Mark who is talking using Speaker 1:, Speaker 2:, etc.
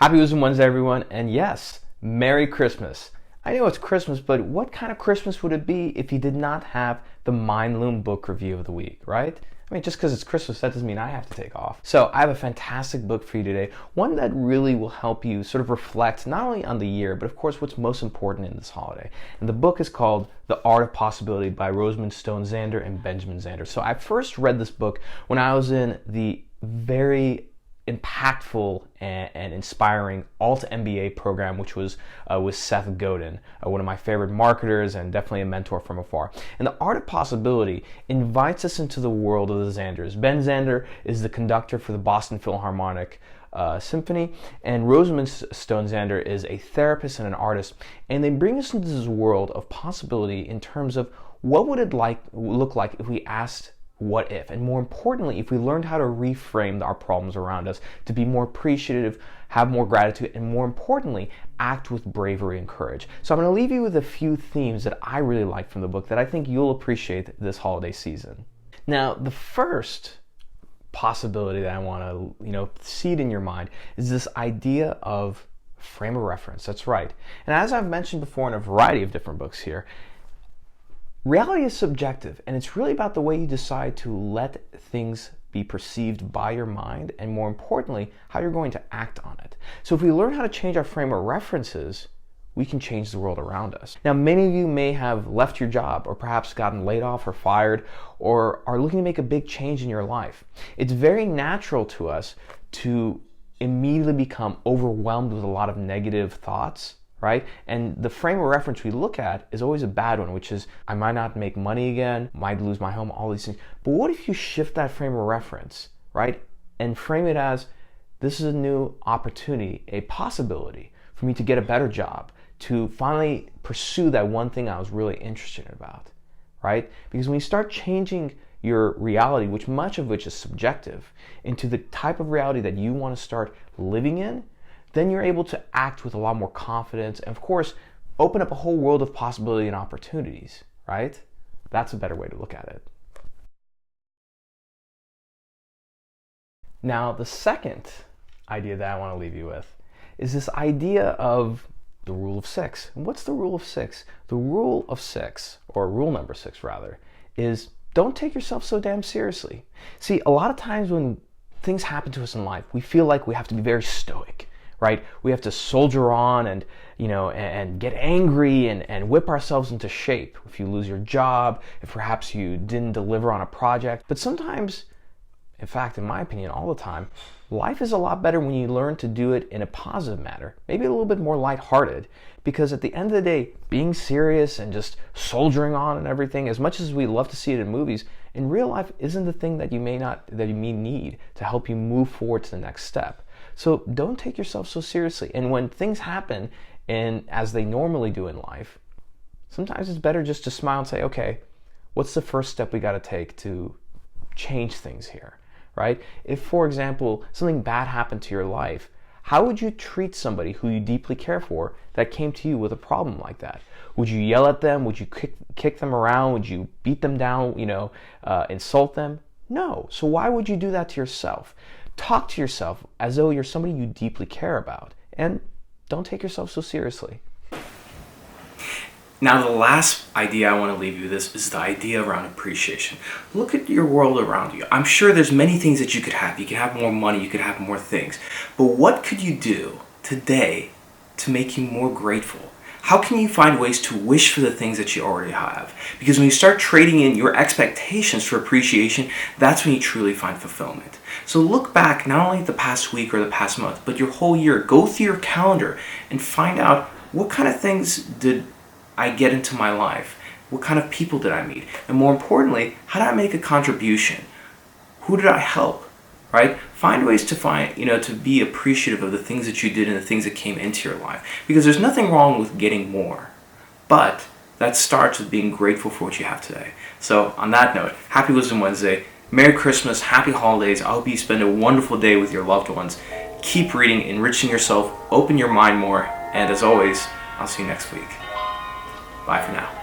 Speaker 1: Happy Wisdom Wednesday, everyone, and yes, Merry Christmas. I know it's Christmas, but what kind of Christmas would it be if you did not have the Loom book review of the week, right? I mean, just because it's Christmas, that doesn't mean I have to take off. So I have a fantastic book for you today, one that really will help you sort of reflect not only on the year, but of course what's most important in this holiday. And the book is called The Art of Possibility by Rosamund Zander and Benjamin Zander. So I first read this book when I was in the very impactful and inspiring altmba program, which was with Seth Godin, one of my favorite marketers and definitely a mentor from afar. And the Art of Possibility invites us into the world of the Zanders. Ben Zander is the conductor for the Boston Philharmonic Symphony, and Rosamund Zander is a therapist and an artist, and they bring us into this world of possibility in terms of what would it look like if we asked what if, and more importantly, if we learned how to reframe our problems around us to be more appreciative, have more gratitude, and more importantly, act with bravery and courage. So I'm going to leave you with a few themes that I really like from the book that I think you'll appreciate this holiday season. Now, the first possibility that I want to, seed in your mind is this idea of frame of reference. That's right. And as I've mentioned before in a variety of different books here, reality is subjective, and it's really about the way you decide to let things be perceived by your mind, and more importantly, how you're going to act on it. So if we learn how to change our frame of references, we can change the world around us. Now, many of you may have left your job, or perhaps gotten laid off or fired, or are looking to make a big change in your life. It's very natural to us to immediately become overwhelmed with a lot of negative thoughts, right? And the frame of reference we look at is always a bad one, which is, I might not make money again, might lose my home, all these things. But what if you shift that frame of reference, right? And frame it as, this is a new opportunity, a possibility for me to get a better job, to finally pursue that one thing I was really interested about, right? Because when you start changing your reality, much of which is subjective, into the type of reality that you want to start living in, then you're able to act with a lot more confidence and, of course, open up a whole world of possibility and opportunities, right? That's a better way to look at it. Now, the second idea that I want to leave you with is this idea of the rule of six. And what's the rule of six? The rule of six, or rule number 6 rather, is don't take yourself so damn seriously. See, a lot of times when things happen to us in life, we feel like we have to be very stoic, right? We have to soldier on and get angry and whip ourselves into shape if you lose your job, if perhaps you didn't deliver on a project. But sometimes, in fact, in my opinion, all the time, life is a lot better when you learn to do it in a positive manner, maybe a little bit more lighthearted, because at the end of the day, being serious and just soldiering on and everything, as much as we love to see it in movies, in real life isn't the thing that you may need to help you move forward to the next step. So don't take yourself so seriously. And when things happen, and as they normally do in life, sometimes it's better just to smile and say, okay, what's the first step we got to take to change things here, right? If, for example, something bad happened to your life, how would you treat somebody who you deeply care for that came to you with a problem like that? Would you yell at them? Would you kick them around? Would you beat them down, insult them? No. So why would you do that to yourself? Talk to yourself as though you're somebody you deeply care about, and don't take yourself so seriously.
Speaker 2: Now, the last idea I want to leave you with is the idea around appreciation. Look at your world around you. I'm sure there's many things that you could have. You could have more money, you could have more things. But what could you do today to make you more grateful? How can you find ways to wish for the things that you already have? Because when you start trading in your expectations for appreciation, that's when you truly find fulfillment. So look back not only at the past week or the past month, but your whole year. Go through your calendar and find out, what kind of things did I get into my life? What kind of people did I meet? And more importantly, how did I make a contribution? Who did I help? Right? Find ways to be appreciative of the things that you did and the things that came into your life. Because there's nothing wrong with getting more. But that starts with being grateful for what you have today. So on that note, Happy Wisdom Wednesday. Merry Christmas, Happy Holidays. I hope you spend a wonderful day with your loved ones. Keep reading, enriching yourself, open your mind more, and as always, I'll see you next week. Bye for now.